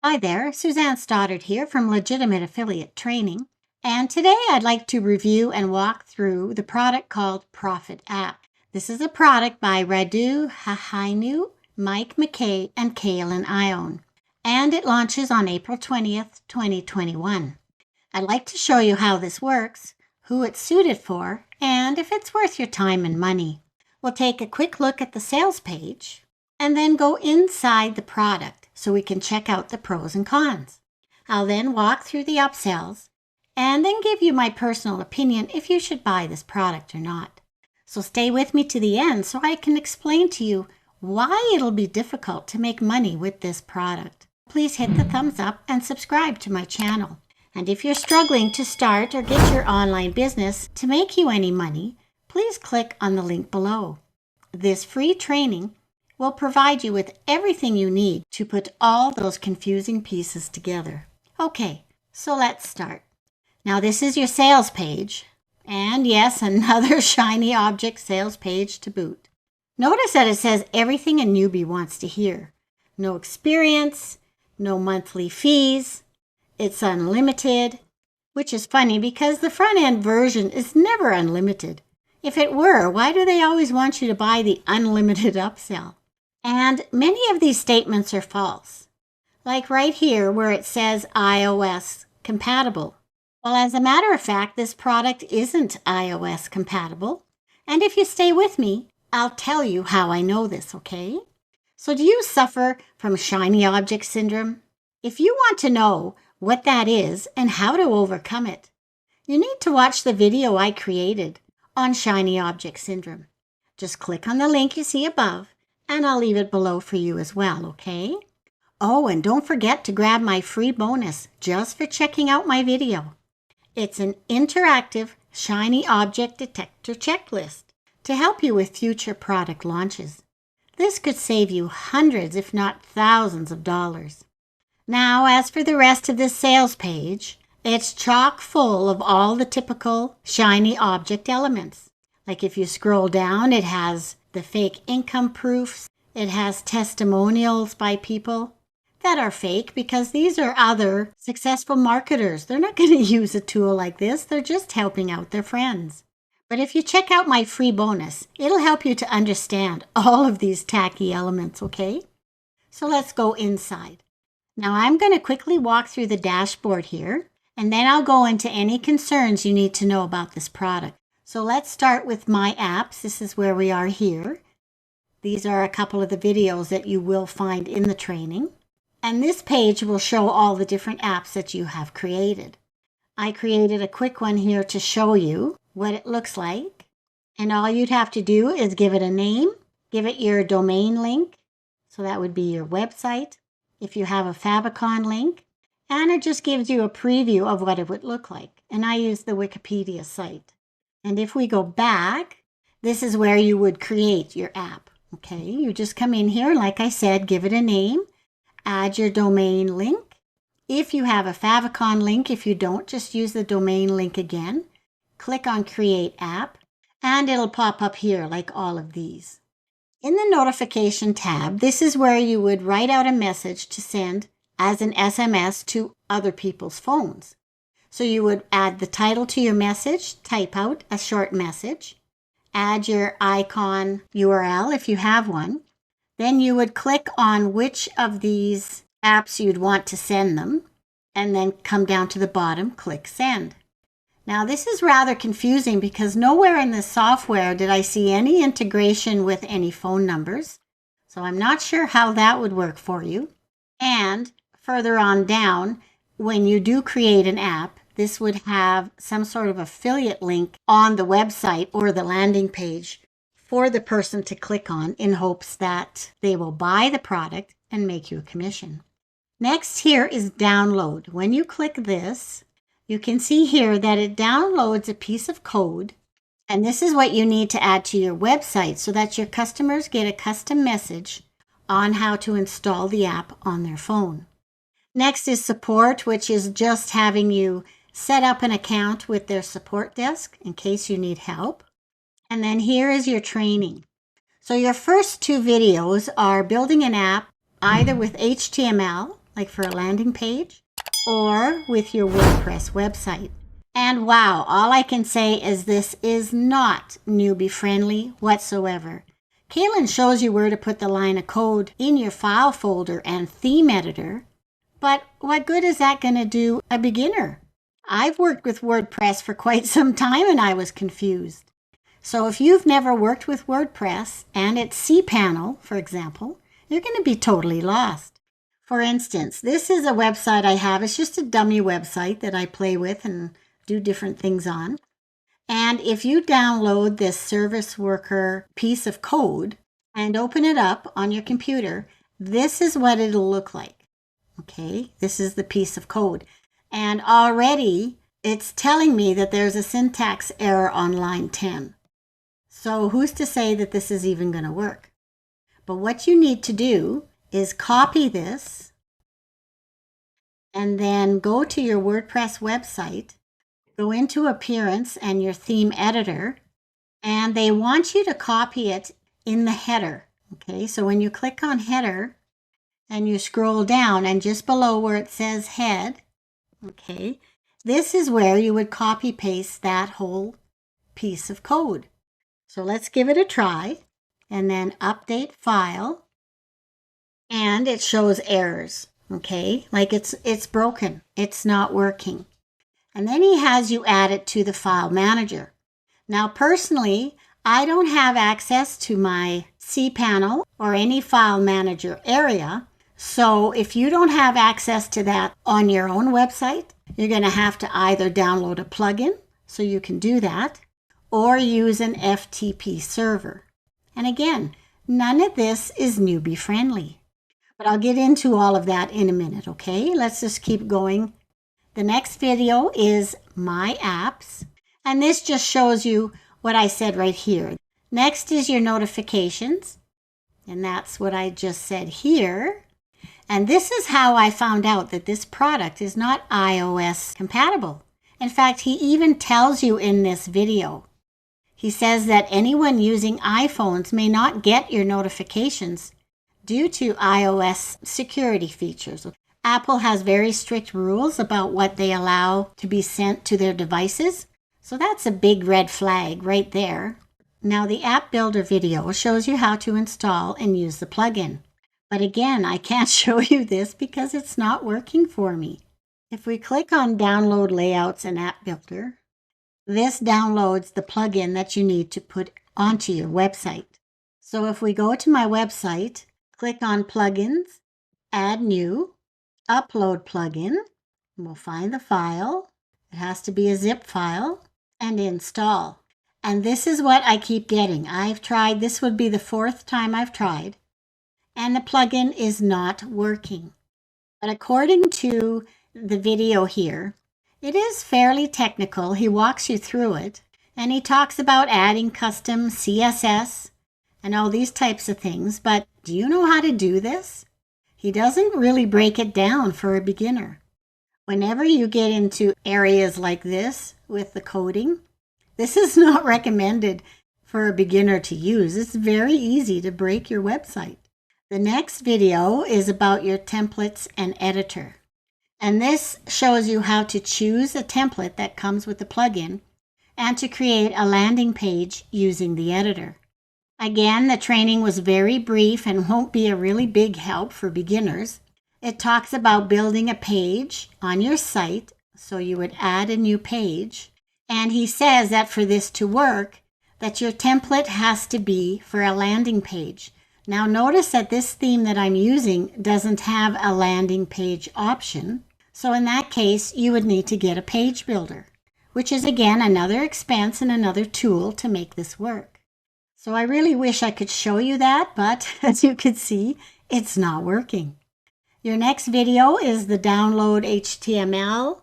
Hi there, Suzanne Stoddart here from Legitimate Affiliate Training, and today I'd like to review and walk through the product called ProfitApp. This is a product by Radu Hahainu, Mike McKay, and Kaylin Ione, and it launches on April 20th, 2021. I'd like to show you how this works, who it's suited for, and if it's worth your time and money. We'll take a quick look at the sales page and then go inside the product so we can check out the pros and cons. I'll then walk through the upsells and then give you my personal opinion if you should buy this product or not. So stay with me to the end so I can explain to you why it'll be difficult to make money with this product. Please hit the thumbs up and subscribe to my channel. And if you're struggling to start or get your online business to make you any money, please click on the link below. This free training will provide you with everything you need to put all those confusing pieces together. Okay, so let's start. Now this is your sales page, and yes, another shiny object sales page to boot. Notice that it says everything a newbie wants to hear. No experience, no monthly fees, it's unlimited, which is funny because the front end version is never unlimited. If it were, why do they always want you to buy the unlimited upsell? And many of these statements are false, like right here where it says iOS compatible. Well, as a matter of fact, this product isn't iOS compatible. And if you stay with me, I'll tell you how I know this, okay? So do you suffer from shiny object syndrome? If you want to know what that is and how to overcome it, you need to watch the video I created on shiny object syndrome. Just click on the link you see above, and I'll leave it below for you as well, okay? Oh, and don't forget to grab my free bonus just for checking out my video. It's an interactive shiny object detector checklist to help you with future product launches. This could save you hundreds, if not thousands of dollars. Now, as for the rest of this sales page, it's chock full of all the typical shiny object elements. Like if you scroll down, it has the fake income proofs. It has testimonials by people that are fake because these are other successful marketers. They're not going to use a tool like this. They're just helping out their friends. But if you check out my free bonus, it'll help you to understand all of these tacky elements, okay? So let's go inside. Now I'm going to quickly walk through the dashboard here, and then I'll go into any concerns you need to know about this product. So let's start with my apps. This is where we are here. These are a couple of the videos that you will find in the training. And this page will show all the different apps that you have created. I created a quick one here to show you what it looks like. And all you'd have to do is give it a name, give it your domain link. So that would be your website. If you have a favicon link, and it just gives you a preview of what it would look like. And I use the Wikipedia site. And if we go back, this is where you would create your app. Okay, you just come in here, like I said, give it a name, add your domain link. If you have a favicon link, if you don't, just use the domain link again. Click on Create App, and it'll pop up here like all of these. In the Notification tab, this is where you would write out a message to send as an SMS to other people's phones. So you would add the title to your message, type out a short message, add your icon URL if you have one. Then you would click on which of these apps you'd want to send them, and then come down to the bottom, click Send. Now this is rather confusing because nowhere in this software did I see any integration with any phone numbers. So I'm not sure how that would work for you. And further on down, when you do create an app, this would have some sort of affiliate link on the website or the landing page for the person to click on in hopes that they will buy the product and make you a commission. Next here is download. When you click this, you can see here that it downloads a piece of code, and this is what you need to add to your website so that your customers get a custom message on how to install the app on their phone. Next is support, which is just having you set up an account with their support desk in case you need help. And then here is your training. So your first two videos are building an app either with HTML like for a landing page, or with your WordPress website. And wow, all I can say is this is not newbie friendly whatsoever. Kaylin shows you where to put the line of code in your file folder and theme editor, but what good is that going to do a beginner? I've worked with WordPress for quite some time and I was confused. So if you've never worked with WordPress and its cPanel, for example, you're going to be totally lost. For instance, this is a website I have. It's just a dummy website that I play with and do different things on. And if you download this service worker piece of code and open it up on your computer, this is what it'll look like. Okay, this is the piece of code. And already it's telling me that there's a syntax error on line 10. So who's to say that this is even going to work? But what you need to do is copy this and then go to your WordPress website, go into Appearance and your theme editor, and they want you to copy it in the header. Okay, so when you click on header and you scroll down and just below where it says head, okay, this is where you would copy paste that whole piece of code. So let's give it a try and then update file, and it shows errors, okay? Like it's broken, it's not working. And then he has you add it to the file manager. Now personally, I don't have access to my cPanel or any file manager area. So if you don't have access to that on your own website, you're going to have to either download a plugin so you can do that, or use an FTP server. And again, none of this is newbie friendly. But I'll get into all of that in a minute, okay? Let's just keep going. The next video is My Apps, and this just shows you what I said right here. Next is your notifications, and that's what I just said here. And this is how I found out that this product is not iOS compatible. In fact, he even tells you in this video. He says that anyone using iPhones may not get your notifications due to iOS security features. Apple has very strict rules about what they allow to be sent to their devices. So that's a big red flag right there. Now the app builder video shows you how to install and use the plugin. But again, I can't show you this because it's not working for me. If we click on Download Layouts and App Builder, this downloads the plugin that you need to put onto your website. So if we go to my website, click on Plugins, Add New, Upload Plugin, and we'll find the file. It has to be a zip file, and install. And this is what I keep getting. I've tried, this would be the 4th time I've tried, and the plugin is not working. But according to the video here, it is fairly technical. He walks you through it, and he talks about adding custom CSS and all these types of things. But do you know how to do this? He doesn't really break it down for a beginner. Whenever you get into areas like this with the coding, this is not recommended for a beginner to use. It's very easy to break your website. The next video is about your templates and editor. And this shows you how to choose a template that comes with the plugin and to create a landing page using the editor. Again, the training was very brief and won't be a really big help for beginners. It talks about building a page on your site, so you would add a new page. And he says that for this to work, that your template has to be for a landing page. Now notice that this theme that I'm using doesn't have a landing page option. So in that case, you would need to get a page builder, which is again another expense and another tool to make this work. So I really wish I could show you that, but as you can see, it's not working. Your next video is the download HTML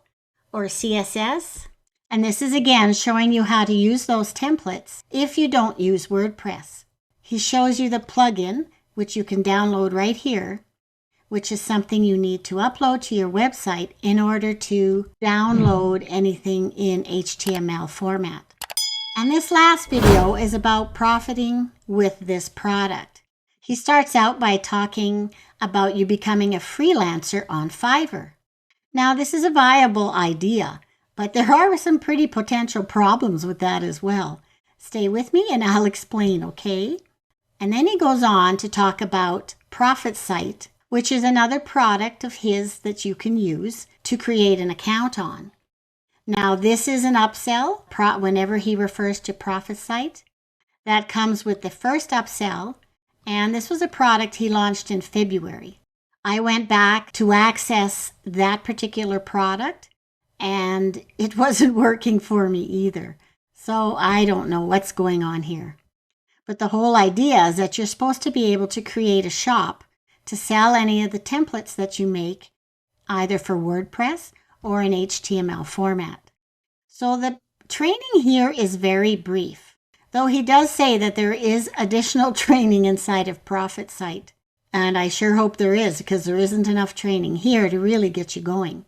or CSS. And this is again showing you how to use those templates if you don't use WordPress. He shows you the plugin, which you can download right here, which is something you need to upload to your website in order to download anything in HTML format. And this last video is about profiting with this product. He starts out by talking about you becoming a freelancer on Fiverr. Now, this is a viable idea, but there are some pretty potential problems with that as well. Stay with me and I'll explain, okay? And then he goes on to talk about ProfitSite, which is another product of his that you can use to create an account on. Now, this is an upsell whenever he refers to ProfitSite. That comes with the first upsell, and this was a product he launched in February. I went back to access that particular product, and it wasn't working for me either. So I don't know what's going on here. But the whole idea is that you're supposed to be able to create a shop to sell any of the templates that you make, either for WordPress or in HTML format. So the training here is very brief, though he does say that there is additional training inside of ProfitSite. And I sure hope there is, because there isn't enough training here to really get you going.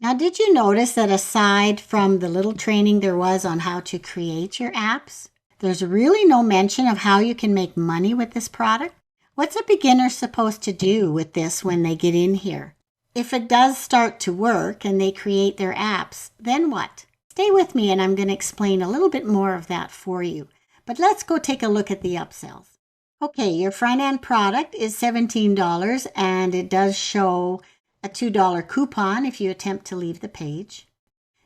Now, did you notice that aside from the little training there was on how to create your apps, there's really no mention of how you can make money with this product? What's a beginner supposed to do with this when they get in here? If it does start to work and they create their apps, then what? Stay with me and I'm going to explain a little bit more of that for you. But let's go take a look at the upsells. Okay, your front-end product is $17 and it does show a $2 coupon if you attempt to leave the page.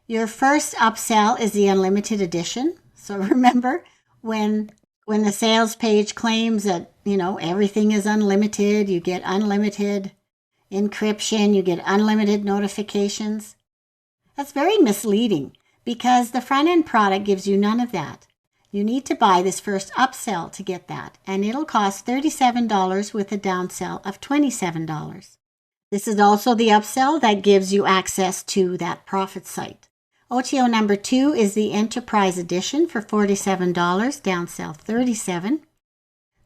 Your first upsell is the unlimited edition. So remember, when the sales page claims that, everything is unlimited, you get unlimited encryption, you get unlimited notifications. That's very misleading because the front-end product gives you none of that. You need to buy this first upsell to get that, and it'll cost $37 with a downsell of $27. This is also the upsell that gives you access to that ProfitSite. OTO number 2 is the Enterprise Edition for $47, downsell $37.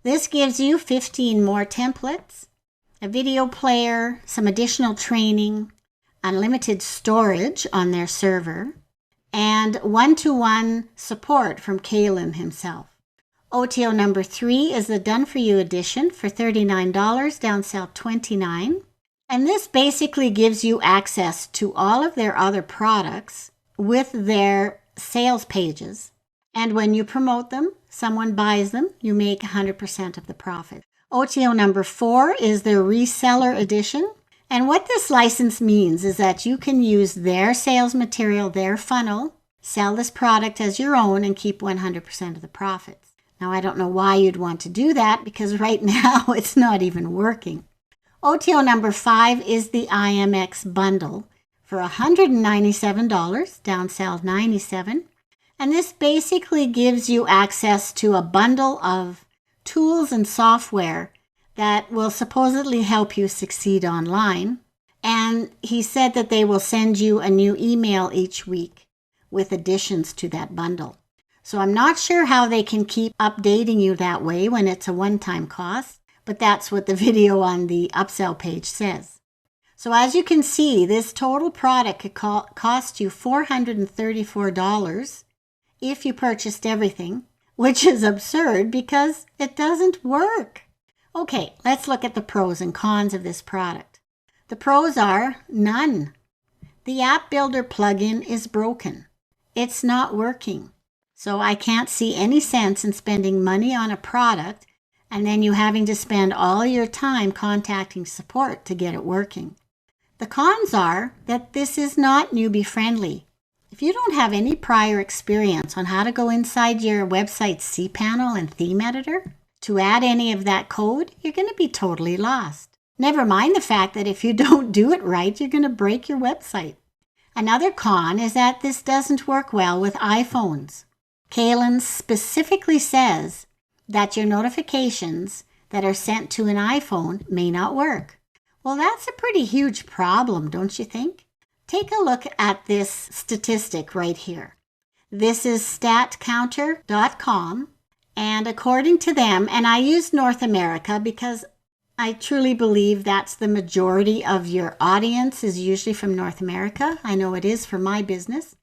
This gives you 15 more templates, a video player, some additional training, unlimited storage on their server, and one-to-one support from Kalen himself. OTO number 3 is the Done For You edition for $39, downsell $29. And this basically gives you access to all of their other products with their sales pages. And when you promote them, someone buys them, you make 100% of the profit. OTO number 4 is the Reseller edition. And what this license means is that you can use their sales material, their funnel, sell this product as your own, and keep 100% of the profits. Now, I don't know why you'd want to do that because right now it's not even working. OTO number 5 is the IMX bundle for $197, downsell $97. And this basically gives you access to a bundle of tools and software that will supposedly help you succeed online. And he said that they will send you a new email each week with additions to that bundle. So I'm not sure how they can keep updating you that way when it's a one-time cost, but that's what the video on the upsell page says. So as you can see, this total product could cost you $434 if you purchased everything, which is absurd because it doesn't work. Okay, let's look at the pros and cons of this product. The pros are none. The App Builder plugin is broken. It's not working. So I can't see any sense in spending money on a product and then you having to spend all your time contacting support to get it working. The cons are that this is not newbie friendly. If you don't have any prior experience on how to go inside your website's cPanel and theme editor to add any of that code, you're going to be totally lost. Never mind the fact that if you don't do it right, you're going to break your website. Another con is that this doesn't work well with iPhones. Kalen specifically says that your notifications that are sent to an iPhone may not work. Well, that's a pretty huge problem, don't you think? Take a look at this statistic right here. This is statcounter.com, and according to them, and I use North America because I truly believe that's the majority of your audience is usually from North America. I know it is for my business.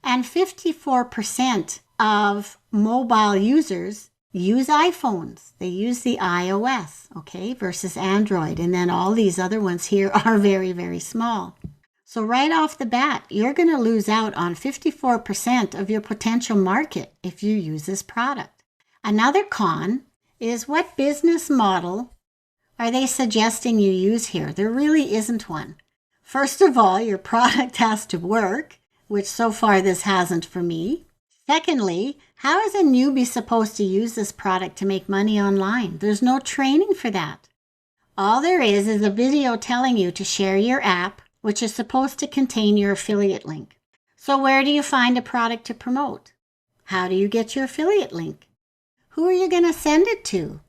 And 54% of mobile users use iPhones. They use the iOS, okay, versus Android. And then all these other ones here are very, very small. So right off the bat, you're going to lose out on 54% of your potential market if you use this product. Another con is, what business model are they suggesting you use here? There really isn't one. First of all, your product has to work, which so far this hasn't for me. Secondly, how is a newbie supposed to use this product to make money online? There's no training for that. All there is a video telling you to share your app, which is supposed to contain your affiliate link. So where do you find a product to promote? How do you get your affiliate link? Who are you going to send it to?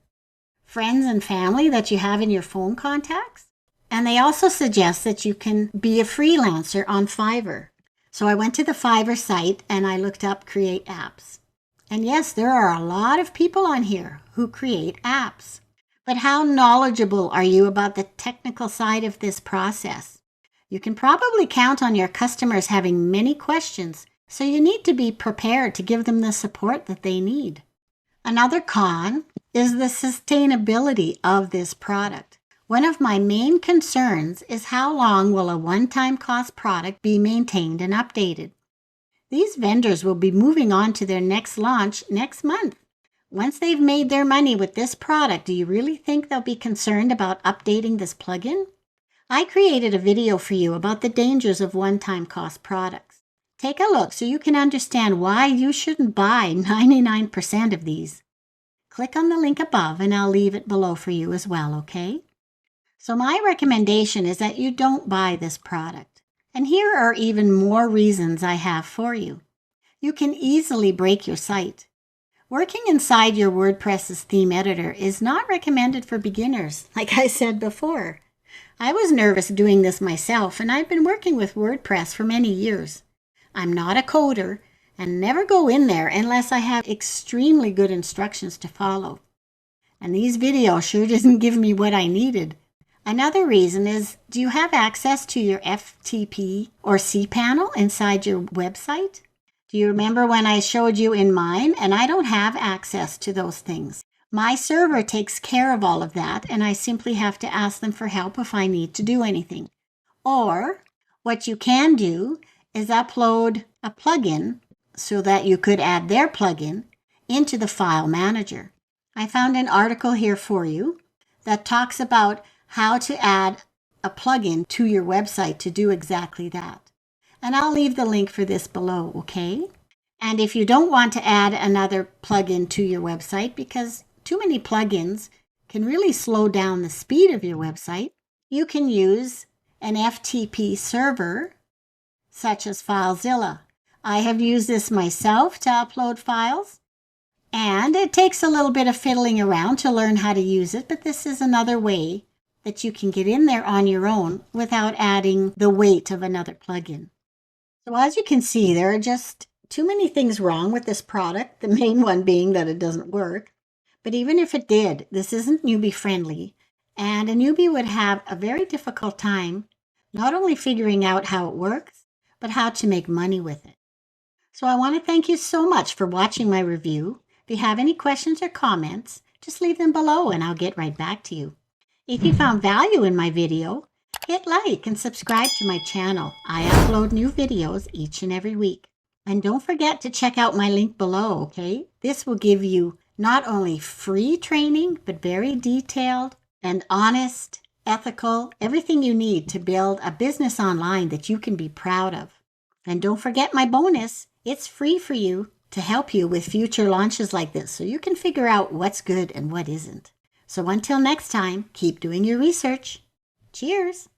Friends and family that you have in your phone contacts? And they also suggest that you can be a freelancer on Fiverr. So I went to the Fiverr site and I looked up create apps. And yes, there are a lot of people on here who create apps. But how knowledgeable are you about the technical side of this process? You can probably count on your customers having many questions, so you need to be prepared to give them the support that they need. Another con is the sustainability of this product. One of my main concerns is how long will a one-time cost product be maintained and updated. These vendors will be moving on to their next launch next month. Once they've made their money with this product, do you really think they'll be concerned about updating this plugin? I created a video for you about the dangers of one-time cost products. Take a look so you can understand why you shouldn't buy 99% of these. Click on the link above and I'll leave it below for you as well, okay? So my recommendation is that you don't buy this product. And here are even more reasons I have for you. You can easily break your site. Working inside your WordPress's theme editor is not recommended for beginners, like I said before. I was nervous doing this myself, and I've been working with WordPress for many years. I'm not a coder and never go in there unless I have extremely good instructions to follow. And these videos sure didn't give me what I needed. Another reason is, do you have access to your FTP or cPanel inside your website? Do you remember when I showed you in mine? And I don't have access to those things. My server takes care of all of that, and I simply have to ask them for help if I need to do anything. Or what you can do is upload a plugin so that you could add their plugin into the file manager. I found an article here for you that talks about how to add a plugin to your website to do exactly that. And I'll leave the link for this below, okay? And if you don't want to add another plugin to your website because too many plugins can really slow down the speed of your website, you can use an FTP server such as FileZilla. I have used this myself to upload files, and it takes a little bit of fiddling around to learn how to use it, but this is another way that you can get in there on your own without adding the weight of another plugin. So as you can see, there are just too many things wrong with this product, the main one being that it doesn't work. But even if it did, this isn't newbie friendly, and a newbie would have a very difficult time not only figuring out how it works, but how to make money with it. So I want to thank you so much for watching my review. If you have any questions or comments, just leave them below and I'll get right back to you. If you found value in my video, hit like and subscribe to my channel. I upload new videos each and every week. And don't forget to check out my link below, okay? This will give you not only free training, but very detailed and honest, ethical, everything you need to build a business online that you can be proud of. And don't forget my bonus. It's free for you to help you with future launches like this so you can figure out what's good and what isn't. So until next time, keep doing your research. Cheers!